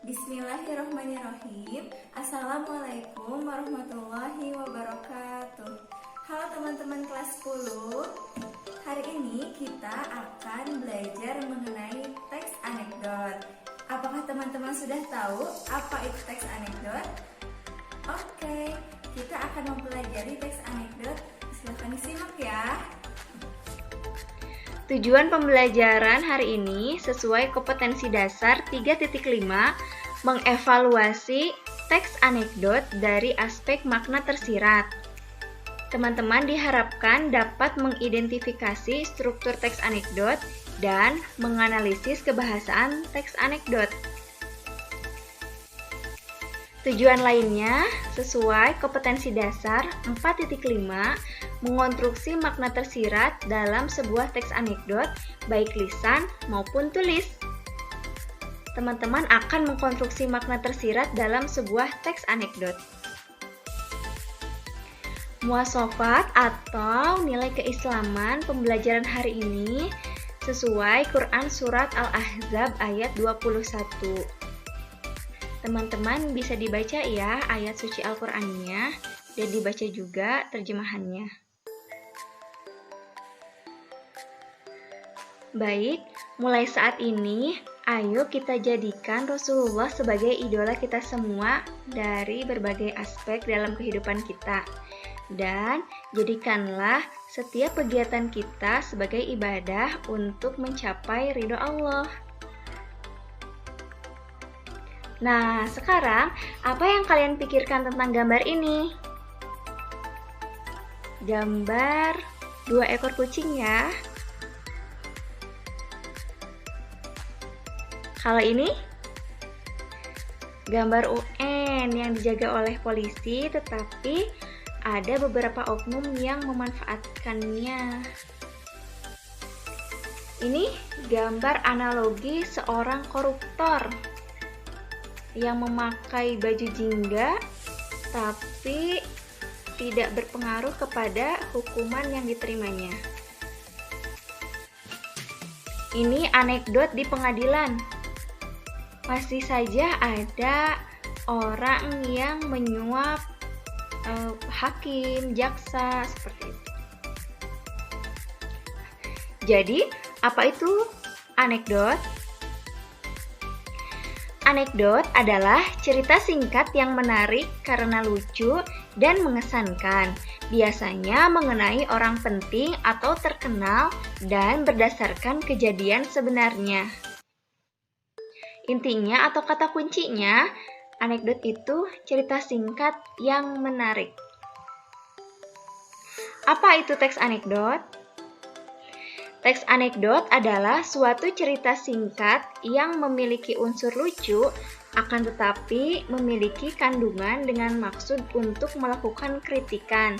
Bismillahirrahmanirrahim. Assalamualaikum warahmatullahi wabarakatuh. Halo teman-teman kelas 10. Hari ini kita akan belajar mengenai teks anekdot. Apakah teman-teman sudah tahu apa itu teks anekdot? Oke, kita akan mempelajari teks anekdot. Silahkan disimak ya. Tujuan pembelajaran hari ini sesuai kompetensi dasar 3.5 mengevaluasi teks anekdot dari aspek makna tersirat. Teman-teman diharapkan dapat mengidentifikasi struktur teks anekdot dan menganalisis kebahasaan teks anekdot. Tujuan lainnya sesuai kompetensi dasar 4.5 mengonstruksi makna tersirat dalam sebuah teks anekdot baik lisan maupun tulis. Teman-teman akan mengkonstruksi makna tersirat dalam sebuah teks anekdot. Muasofat atau nilai keislaman pembelajaran hari ini sesuai Quran Surat Al-Ahzab ayat 21. Teman-teman bisa dibaca ya ayat suci Al-Qur'annya dan dibaca juga terjemahannya. Baik, mulai saat ini ayo kita jadikan Rasulullah sebagai idola kita semua dari berbagai aspek dalam kehidupan kita. Dan jadikanlah setiap kegiatan kita sebagai ibadah untuk mencapai ridho Allah. Nah, sekarang apa yang kalian pikirkan tentang gambar ini? Gambar 2 ekor kucing ya. Kalau ini gambar UN yang dijaga oleh polisi, tetapi ada beberapa oknum yang memanfaatkannya. Ini gambar analogi seorang koruptor yang memakai baju jingga tapi tidak berpengaruh kepada hukuman yang diterimanya. Ini anekdot di pengadilan. Masih saja ada orang yang menyuap hakim, jaksa, seperti itu. Jadi, apa itu anekdot? Anekdot adalah cerita singkat yang menarik karena lucu dan mengesankan, biasanya mengenai orang penting atau terkenal dan berdasarkan kejadian sebenarnya. Intinya atau kata kuncinya, anekdot itu cerita singkat yang menarik. Apa itu teks anekdot? Teks anekdot adalah suatu cerita singkat yang memiliki unsur lucu, akan tetapi memiliki kandungan dengan maksud untuk melakukan kritikan.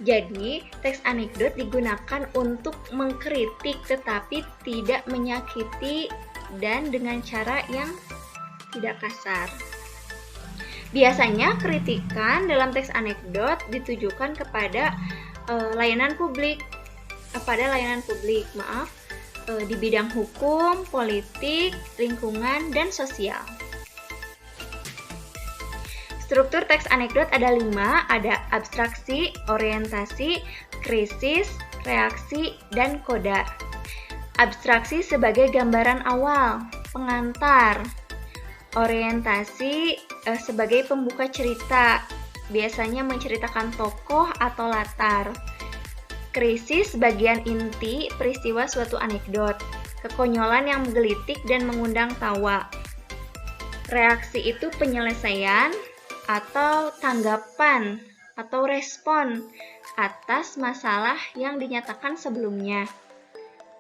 Jadi, teks anekdot digunakan untuk mengkritik tetapi tidak menyakiti dan dengan cara yang tidak kasar. Biasanya kritikan dalam teks anekdot ditujukan kepada layanan publik, di bidang hukum, politik, lingkungan, dan sosial. Struktur teks anekdot ada 5, ada abstraksi, orientasi, krisis, reaksi, dan koda. Abstraksi sebagai gambaran awal, pengantar. Orientasi sebagai pembuka cerita, biasanya menceritakan tokoh atau latar. Krisis bagian inti peristiwa suatu anekdot, kekonyolan yang menggelitik dan mengundang tawa. Reaksi itu penyelesaian atau tanggapan atau respon atas masalah yang dinyatakan sebelumnya.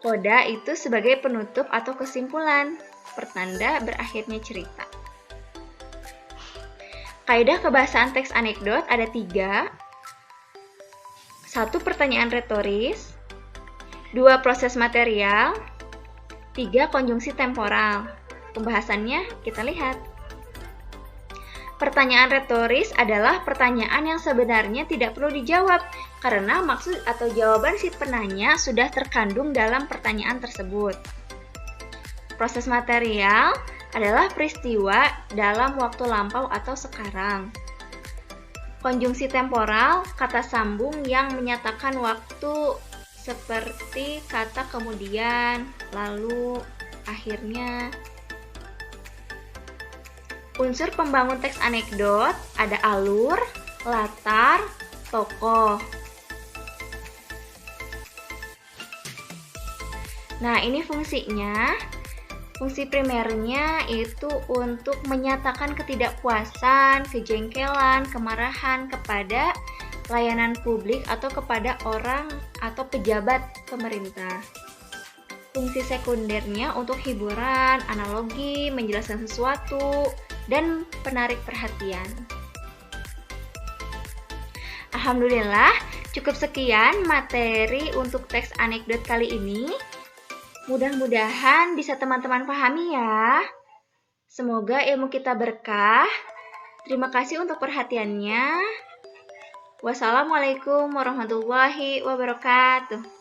Koda itu sebagai penutup atau kesimpulan, pertanda berakhirnya cerita. Kaidah kebahasaan teks anekdot ada 3. 1. Pertanyaan retoris, 2. Proses material, 3. Konjungsi temporal. Pembahasannya kita lihat. Pertanyaan retoris adalah pertanyaan yang sebenarnya tidak perlu dijawab karena maksud atau jawaban si penanya sudah terkandung dalam pertanyaan tersebut. Proses material adalah peristiwa dalam waktu lampau atau sekarang. Konjungsi temporal, kata sambung yang menyatakan waktu seperti kata kemudian, lalu, akhirnya. Unsur pembangun teks anekdot ada alur, latar, tokoh. Nah, ini fungsinya. Fungsi primernya itu untuk menyatakan ketidakpuasan, kejengkelan, kemarahan kepada layanan publik atau kepada orang atau pejabat pemerintah. Fungsi sekundernya untuk hiburan, analogi, menjelaskan sesuatu, dan penarik perhatian. Alhamdulillah, cukup sekian materi untuk teks anekdot kali ini. Mudah-mudahan bisa teman-teman pahami ya. Semoga ilmu kita berkah. Terima kasih untuk perhatiannya. Wassalamualaikum warahmatullahi wabarakatuh.